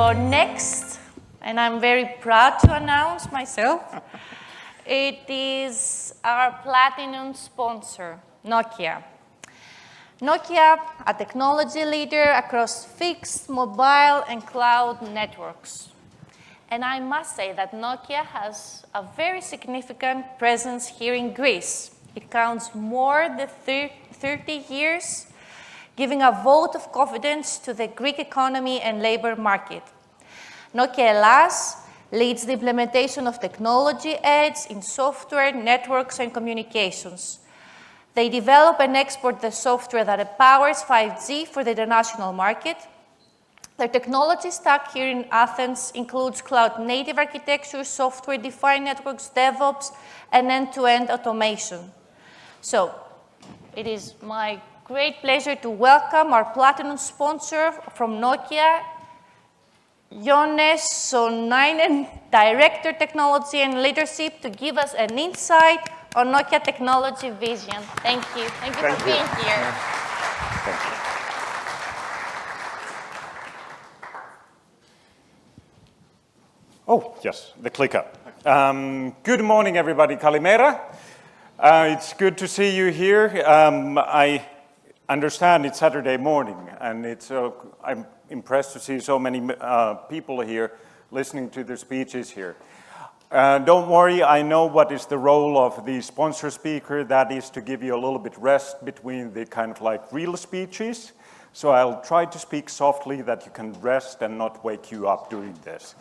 So next, and I'm very proud to announce myself, it is our platinum sponsor, Nokia. Nokia, a technology leader across fixed, mobile, and cloud networks. And I must say that Nokia has a very significant presence here in Greece. It counts more than 30 years, giving a vote of confidence to the Greek economy and labor market. Nokia Hellas leads the implementation of technology edge in software, networks, and communications. They develop and export the software that empowers 5G for the international market. Their technology stack here in Athens includes cloud-native architecture, software-defined networks, DevOps, and end-to-end automation. So, it is my great pleasure to welcome our platinum sponsor from Nokia, Jonne Soininen, Director Technology and Leadership, to give us an insight on Nokia technology vision. Thank you. Thank you for being here. Thank you. Oh, yes, the clicker. Good morning, everybody. Kalimera. It's good to see you here. I understand it's Saturday morning, and I'm impressed to see so many people here listening to the speeches here. Don't worry, I know what is the role of the sponsor speaker. That is to give you a little bit rest between the kind of like real speeches. So I'll try to speak softly that you can rest and not wake you up during this.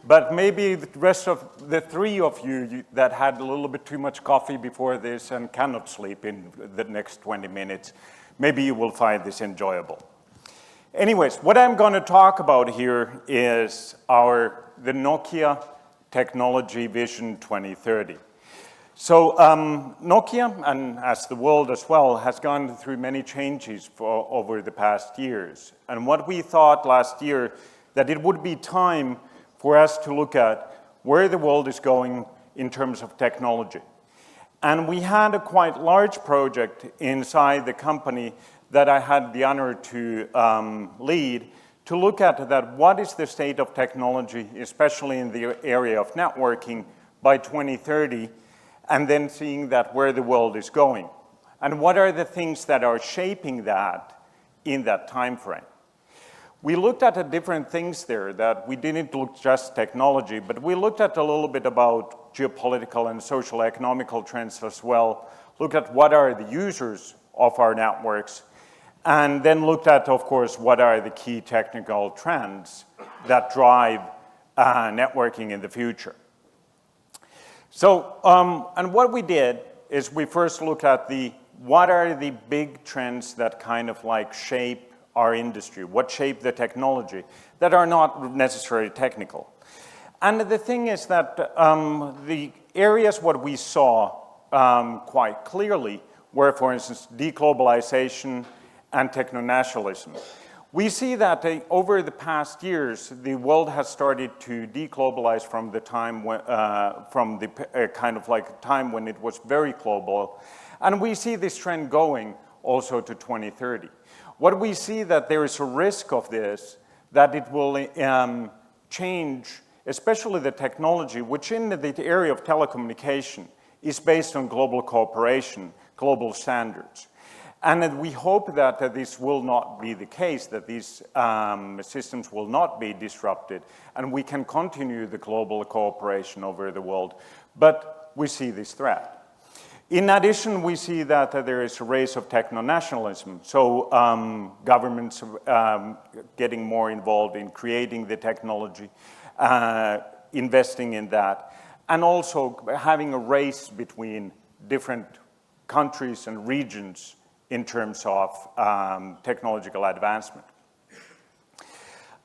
But maybe the rest of the three of you that had a little bit too much coffee before this and cannot sleep in the next 20 minutes, maybe you will find this enjoyable. Anyways, what I'm going to talk about here is the Nokia Technology Vision 2030. So Nokia, and as the world as well, has gone through many changes over the past years. And what we thought last year, that it would be time for us to look at where the world is going in terms of technology. And we had a quite large project inside the company that I had the honor to lead, to look at that what is the state of technology, especially in the area of networking, by 2030, and then seeing that where the world is going. And what are the things that are shaping that in that time frame. We looked at the different things there, that we didn't look just technology, but we looked at a little bit about geopolitical and social economical trends as well, looked at what are the users of our networks, and then looked at, of course, what are the key technical trends that drive networking in the future. So, and what we did is we first looked at what are the big trends that kind of like shape our industry, what shape the technology, that are not necessarily technical. And the thing is that the areas what we saw quite clearly were, for instance, deglobalization and techno-nationalism. We see that over the past years, the world has started to deglobalize from the time when, kind of like time when it was very global. And we see this trend going also to 2030. What we see that there is a risk of this, that it will change, especially the technology, which in the area of telecommunication is based on global cooperation, global standards. And that we hope that this will not be the case, that these systems will not be disrupted, and we can continue the global cooperation over the world. But we see this threat. In addition, we see that there is a race of techno-nationalism. So governments getting more involved in creating the technology, investing in that, and also having a race between different countries and regions in terms of technological advancement.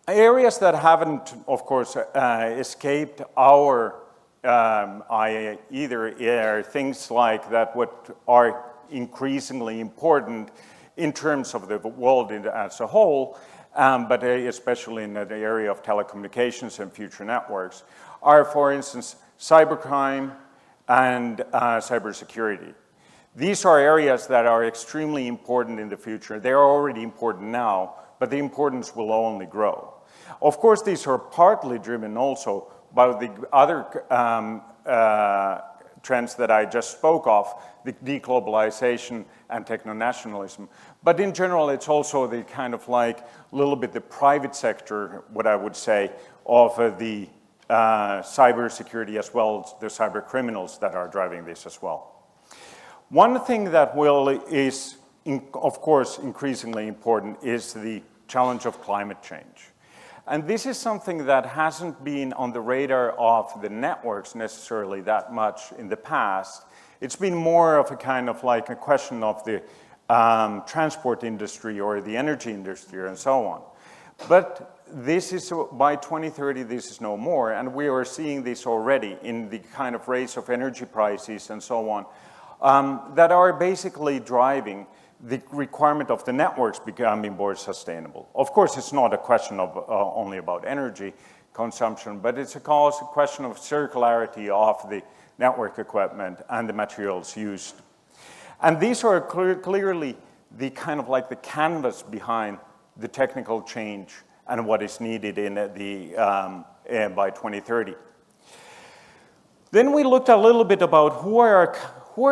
Areas that haven't, of course, escaped our either are things like that what are increasingly important in terms of the world as a whole, but especially in the area of telecommunications and future networks, are, for instance, cybercrime and cybersecurity. These are areas that are extremely important in the future. They are already important now, but the importance will only grow. Of course, these are partly driven also by the other trends that I just spoke of, the deglobalization and techno-nationalism. But in general, it's also the kind of like little bit the private sector, what I would say, of the cybersecurity as well as the cyber criminals that are driving this as well. One thing that is, of course, increasingly important is the challenge of climate change. And this is something that hasn't been on the radar of the networks necessarily that much in the past. It's been more of a kind of like a question of the transport industry or the energy industry and so on. But this is, by 2030, this is no more, and we are seeing this already in the kind of raise of energy prices and so on, that are basically driving the requirement of the networks becoming more sustainable. Of course, it's not a question of only about energy consumption, but it's a question of circularity of the network equipment and the materials used. And these are clearly the kind of like the canvas behind the technical change and what is needed in by 2030. Then we looked a little bit about who are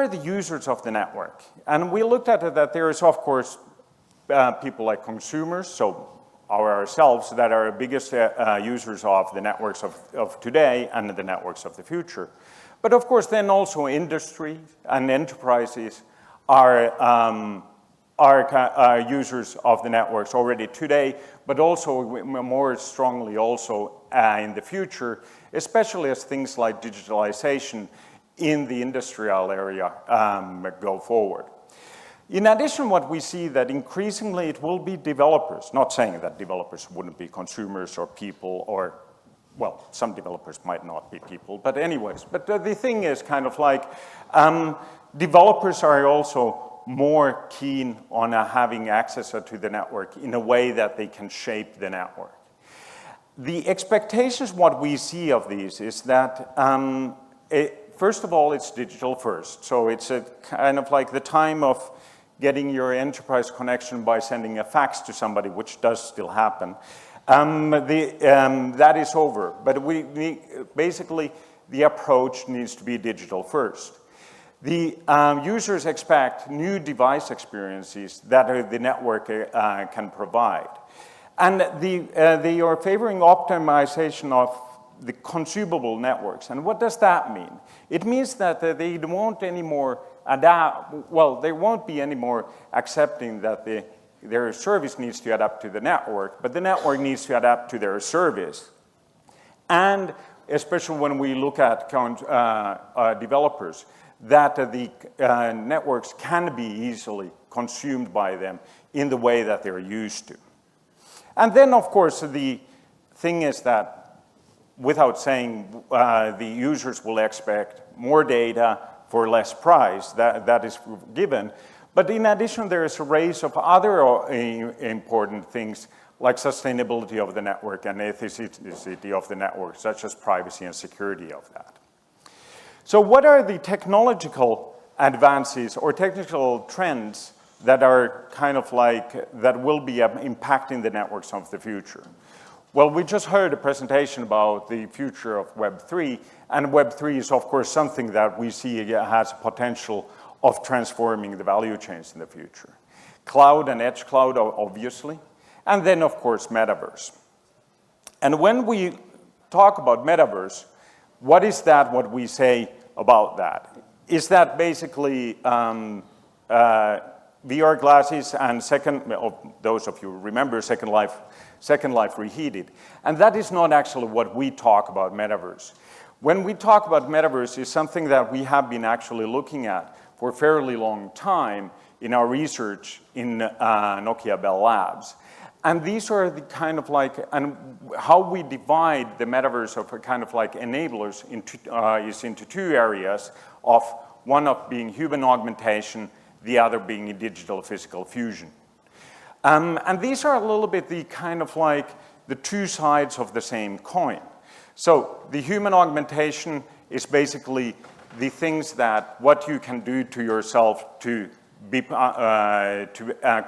the users of the network? And we looked at it that there is, of course, people like consumers, so ourselves, that are the biggest users of the networks of today and the networks of the future. But of course, then also industry and enterprises are users of the networks already today, but also more strongly also in the future, especially as things like digitalization in the industrial area go forward. In addition, what we see that increasingly it will be developers, not saying that developers wouldn't be consumers or people or, well, some developers might not be people, but anyways. But the thing is kind of like developers are also more keen on having access to the network in a way that they can shape the network. The expectations, what we see of these is that first of all, it's digital first. So it's a kind of like the time of getting your enterprise connection by sending a fax to somebody, which does still happen. That is over. But basically, the approach needs to be digital first. The users expect new device experiences that the network can provide. And they are favoring optimization of the consumable networks. And what does that mean? It means that they won't anymore they won't be anymore accepting that their service needs to adapt to the network, but the network needs to adapt to their service. And especially when we look at developers, that the networks can be easily consumed by them in the way that they're used to. And then, of course, the thing is that without saying the users will expect more data for less price, that is given. But in addition, there is a race of other important things like sustainability of the network and ethicity of the network, such as privacy and security of that. So what are the technological advances or technical trends that are kind of like, that will be impacting the networks of the future? Well, we just heard a presentation about the future of Web3, and Web3 is, of course, something that we see has potential of transforming the value chains in the future. Cloud and edge cloud, obviously, and then, of course, metaverse. And when we talk about metaverse, what is that, what we say about that? Is that basically VR glasses and those of you who remember Second Life Reheated. And that is not actually what we talk about metaverse. When we talk about metaverse, it's something that we have been actually looking at for a fairly long time in our research in Nokia Bell Labs. And these are the kind of like, and how we divide the metaverse of a kind of like enablers into two areas, of one of being human augmentation, the other being digital physical fusion. And these are a little bit the kind of like the two sides of the same coin. So the human augmentation is basically the things that what you can do to yourself to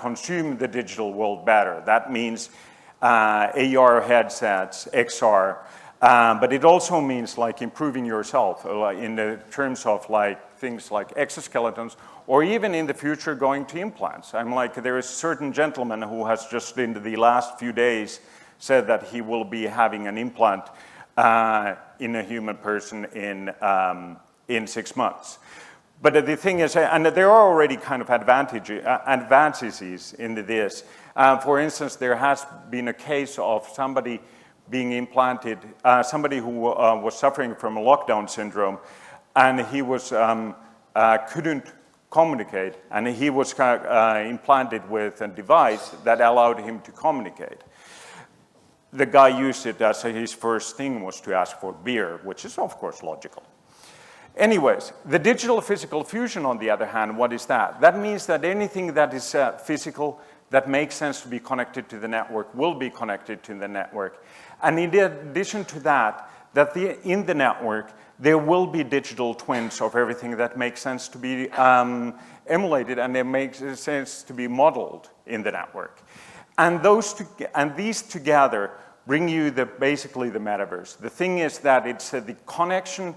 consume the digital world better. That means AR headsets, XR, but it also means like improving yourself in the terms of like things like exoskeletons, or even in the future going to implants. I'm like, there is a certain gentleman who has just in the last few days said that he will be having an implant in a human person in 6 months. But the thing is, and there are already kind of advantages in this. For instance, there has been a case of somebody being implanted, somebody who was suffering from a lockdown syndrome, and he was couldn't communicate, and he was implanted with a device that allowed him to communicate. The guy used it as his first thing was to ask for beer, which is of course logical. Anyways, the digital physical fusion, on the other hand, what is that? That means that anything that is physical that makes sense to be connected to the network will be connected to the network. And in addition to that, in the network, there will be digital twins of everything that makes sense to be emulated and it makes sense to be modeled in the network. And these together bring you basically the metaverse. The thing is that it's the connection,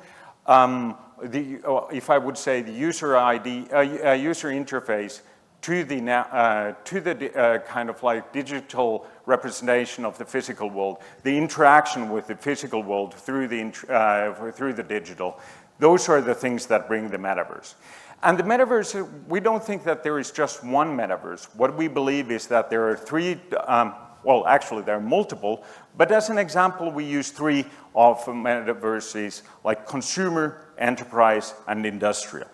if I would say the user ID, user interface to the kind of like digital representation of the physical world, the interaction with the physical world through the digital. Those are the things that bring the metaverse. And the metaverse, we don't think that there is just one metaverse. What we believe is that there are three, well, actually there are multiple, but as an example, we use three of metaverses, like consumer, enterprise, and industrial.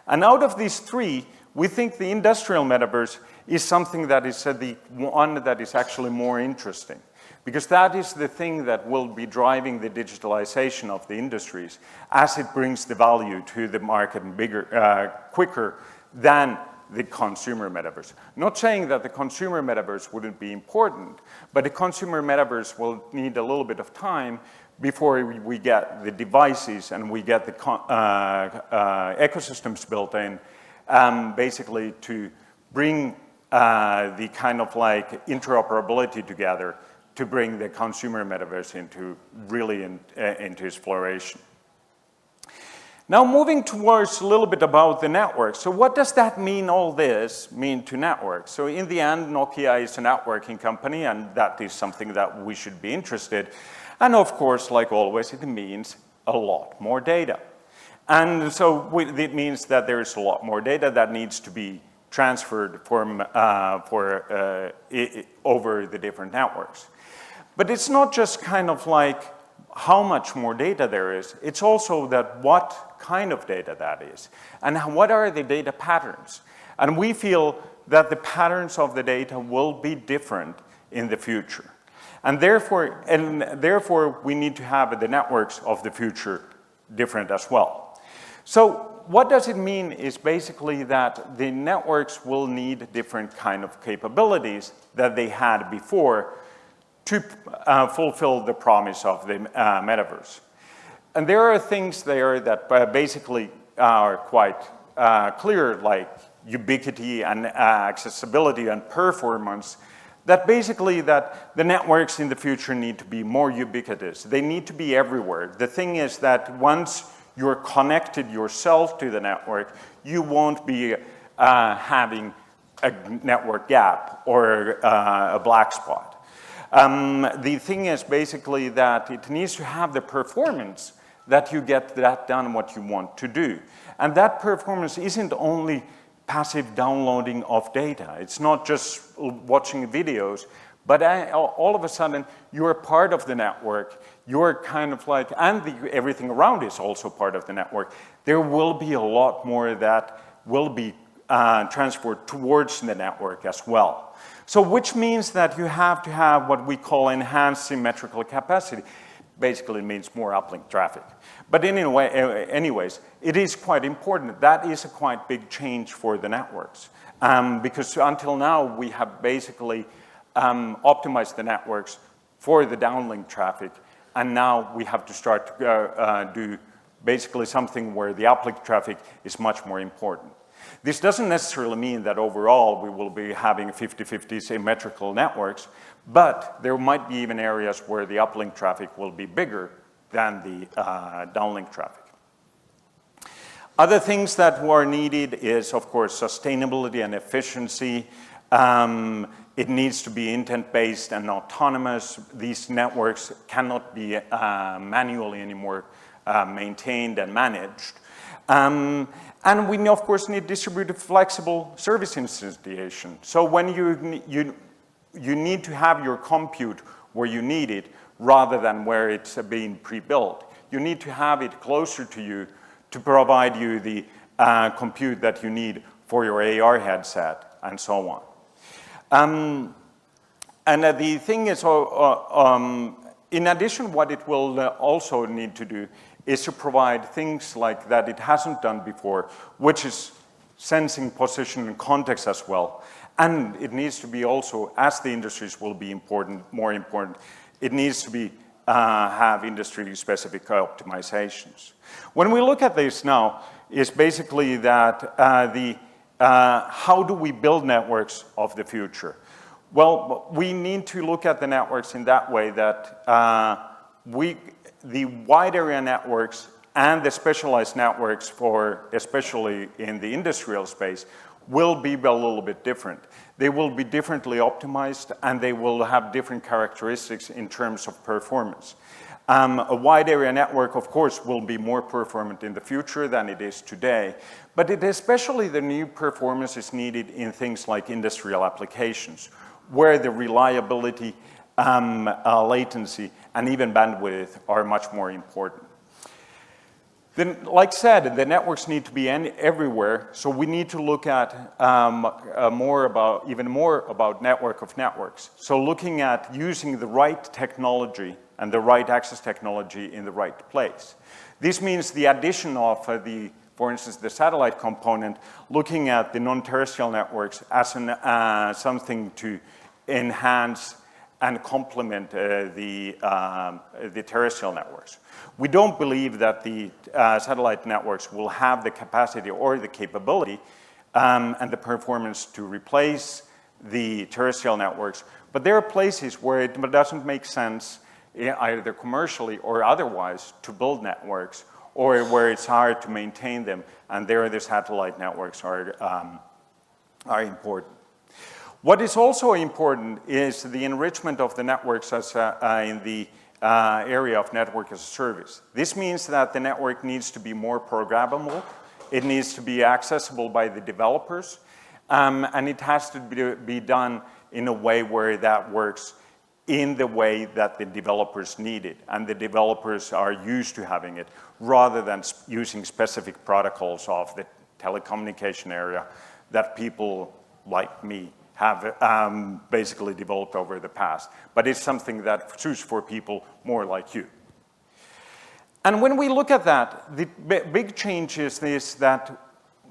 And out of these three, we think the industrial metaverse is something that is the one that is actually more interesting, because that is the thing that will be driving the digitalization of the industries as it brings the value to the market quicker than the consumer metaverse. Not saying that the consumer metaverse wouldn't be important, but the consumer metaverse will need a little bit of time before we get the devices and we get the ecosystems built in, basically to bring the kind of like interoperability together to bring the consumer metaverse into exploration. Now moving towards a little bit about the network. So what does that mean, all this mean to networks? So in the end, Nokia is a networking company, and that is something that we should be interested. And of course, like always, it means a lot more data. And so it means that there is a lot more data that needs to be transferred over the different networks. But it's not just kind of like how much more data there is, it's also that what kind of data that is, and what are the data patterns. And we feel that the patterns of the data will be different in the future. And therefore we need to have the networks of the future different as well. So what does it mean is basically that the networks will need different kind of capabilities that they had before to fulfill the promise of the metaverse. And there are things there that basically are quite clear, like ubiquity and accessibility and performance, that basically that the networks in the future need to be more ubiquitous. They need to be everywhere. The thing is that once you're connected yourself to the network, you won't be having a network gap or a black spot. The thing is basically that it needs to have the performance that you get that done what you want to do. And that performance isn't only passive downloading of data. It's not just watching videos, but all of a sudden you're part of the network. You're kind of like, and everything around is also part of the network. There will be a lot more that will be transferred towards the network as well. So which means that you have to have what we call enhanced symmetrical capacity. Basically it means more uplink traffic. But anyways, it is quite important. That is a quite big change for the networks. Because until now we have basically optimized the networks for the downlink traffic, and now we have to start to do basically something where the uplink traffic is much more important. This doesn't necessarily mean that overall we will be having 50-50 symmetrical networks, but there might be even areas where the uplink traffic will be bigger than the downlink traffic. Other things that are needed is, of course, sustainability and efficiency. It needs to be intent-based and autonomous. These networks cannot be manually anymore maintained and managed. And we, of course, need distributed flexible service instantiation. So when you need to have your compute where you need it rather than where it's being pre-built. You need to have it closer to you to provide you the compute that you need for your AR headset and so on. The thing is, in addition, what it will also need to do is to provide things like that it hasn't done before, which is sensing position and context as well. And it needs to be also, as the industries will be more important, it needs to be have industry-specific optimizations. When we look at this now, is basically that how do we build networks of the future? Well, we need to look at the networks in that way that the wide area networks and the specialized networks for, especially in the industrial space, will be a little bit different. They will be differently optimized and they will have different characteristics in terms of performance. A wide area network, of course, will be more performant in the future than it is today, but especially the new performance is needed in things like industrial applications, where the reliability, latency, and even bandwidth are much more important. Then, like I said, the networks need to be everywhere, so we need to look at even more about network of networks. So looking at using the right technology and the right access technology in the right place. This means the addition of for instance, the satellite component, looking at the non-terrestrial networks as something to enhance and complement the terrestrial networks. We don't believe that the satellite networks will have the capacity or the capability and the performance to replace the terrestrial networks, but there are places where it doesn't make sense, either commercially or otherwise, to build networks, or where it's hard to maintain them, and there the satellite networks are important. What is also important is the enrichment of the networks as in the area of network as a service. This means that the network needs to be more programmable, it needs to be accessible by the developers, and it has to be done in a way where that works in the way that the developers need it, and the developers are used to having it, rather than using specific protocols of the telecommunication area that people like me have basically developed over the past. But it's something that suits for people more like you. And when we look at that, the big change is this, that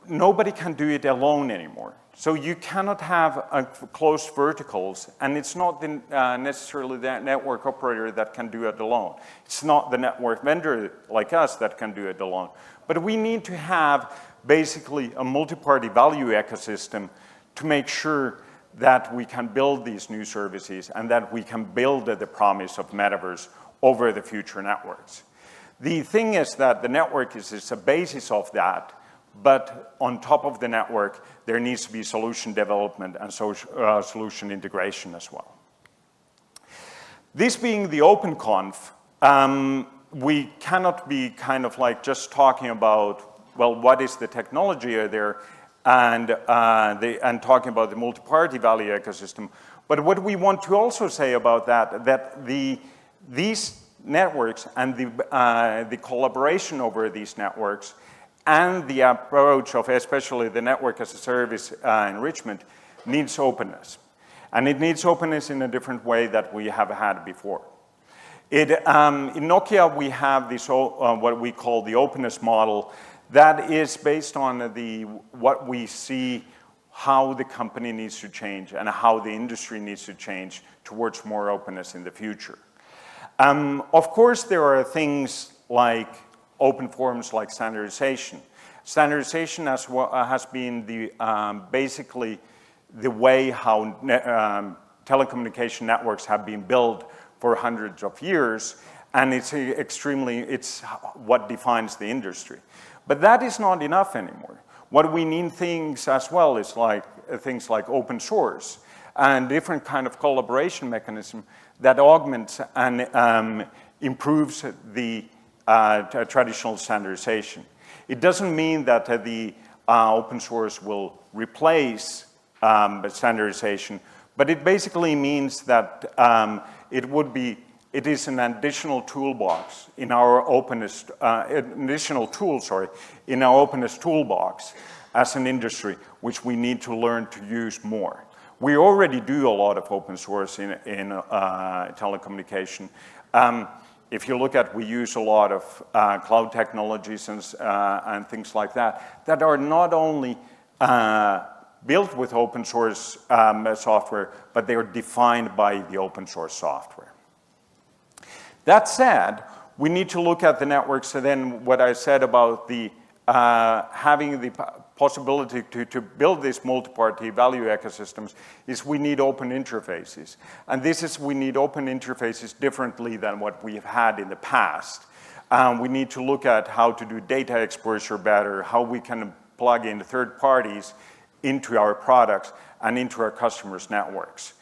nobody can do it alone anymore. So you cannot have closed verticals, and it's not necessarily the network operator that can do it alone. It's not the network vendor like us that can do it alone. But we need to have basically a multi-party value ecosystem to make sure that we can build these new services and that we can build the promise of metaverse over the future networks. The thing is that the network is a basis of that, but on top of the network, there needs to be solution development and solution integration as well. This being the OpenConf, we cannot be kind of like just talking about, well, what is the technology there, and talking about the multi-party value ecosystem. But what we want to also say about that these networks and the collaboration over these networks and the approach of especially the network as a service enrichment needs openness. And it needs openness in a different way that we have had before. In Nokia, we have this what we call the openness model that is based on what we see how the company needs to change and how the industry needs to change towards more openness in the future. Of course, there are things like open forums like standardization. Standardization has been basically the way how telecommunication networks have been built for hundreds of years, and it's what defines the industry. But that is not enough anymore. What we need things as well is things like open source and different kind of collaboration mechanism that augments and improves the traditional standardization. It doesn't mean that the open source will replace standardization, but it basically means that it is an additional toolbox in our openness, in our openness toolbox as an industry, which we need to learn to use more. We already do a lot of open source in telecommunication. If you look at, we use a lot of cloud technologies and things like that are not only built with open source software, but they are defined by the open source software. That said, we need to look at the networks, and then what I said about the having the possibility to build these multi-party value ecosystems is we need open interfaces. And we need open interfaces differently than what we have had in the past. We need to look at how to do data exposure better, how we can plug in third parties into our products and into our customers' networks.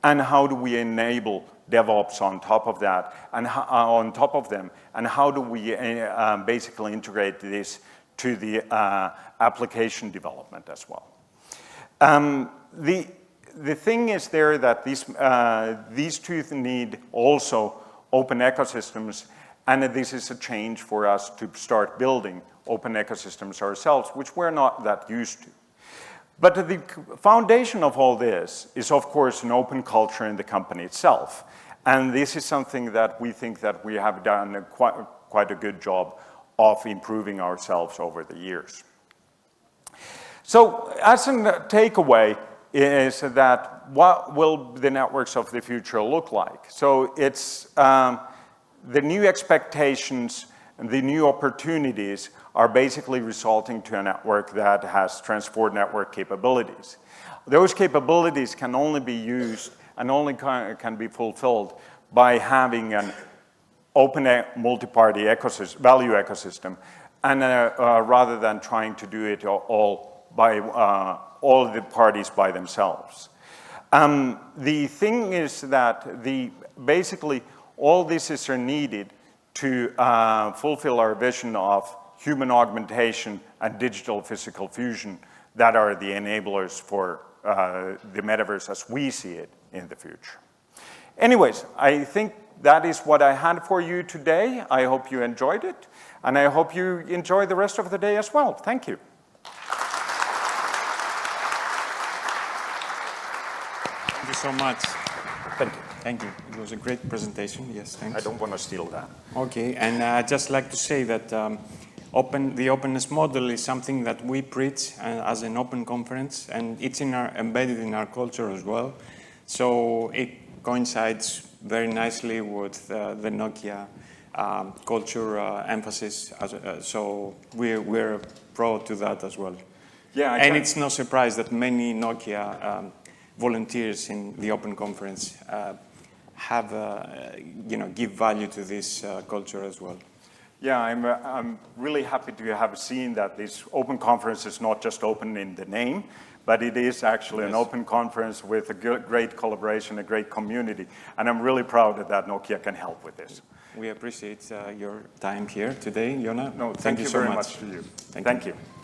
And how do we enable DevOps on top of that, and on top of them, and how do we basically integrate this to the application development as well. The thing is there that these two need also open ecosystems, and this is a change for us to start building open ecosystems ourselves, which we're not that used to. But the foundation of all this is, of course, an open culture in the company itself. And this is something that we think that we have done quite a good job of improving ourselves over the years. So as a takeaway is that what will the networks of the future look like? So it's the new expectations and the new opportunities are basically resulting to a network that has transport network capabilities. Those capabilities can only be used and only can be fulfilled by having an open multi-party value ecosystem, and rather than trying to do it all by all of the parties by themselves. The thing is that basically all this is needed to fulfill our vision of human augmentation and digital physical fusion that are the enablers for the metaverse as we see it in the future. Anyways, I think that is what I had for you today. I hope you enjoyed it, and I hope you enjoy the rest of the day as well. Thank you. Thank you so much. Thank you. Thank you. It was a great presentation. Yes, thanks. I don't want to steal that. Okay, and I'd just like to say that the openness model is something that we preach as an open conference, and it's embedded in our culture as well. So it coincides very nicely with the Nokia culture emphasis. So we're proud to that as well. Yeah, and it's no surprise that many Nokia volunteers in the open conference have, give value to this culture as well. Yeah, I'm really happy to have seen that this open conference is not just open in the name, but it is actually an open conference with a great collaboration, a great community, and I'm really proud that Nokia can help with this. We appreciate your time here today, Jonne. No, thank you so very much to you. Thank you. You.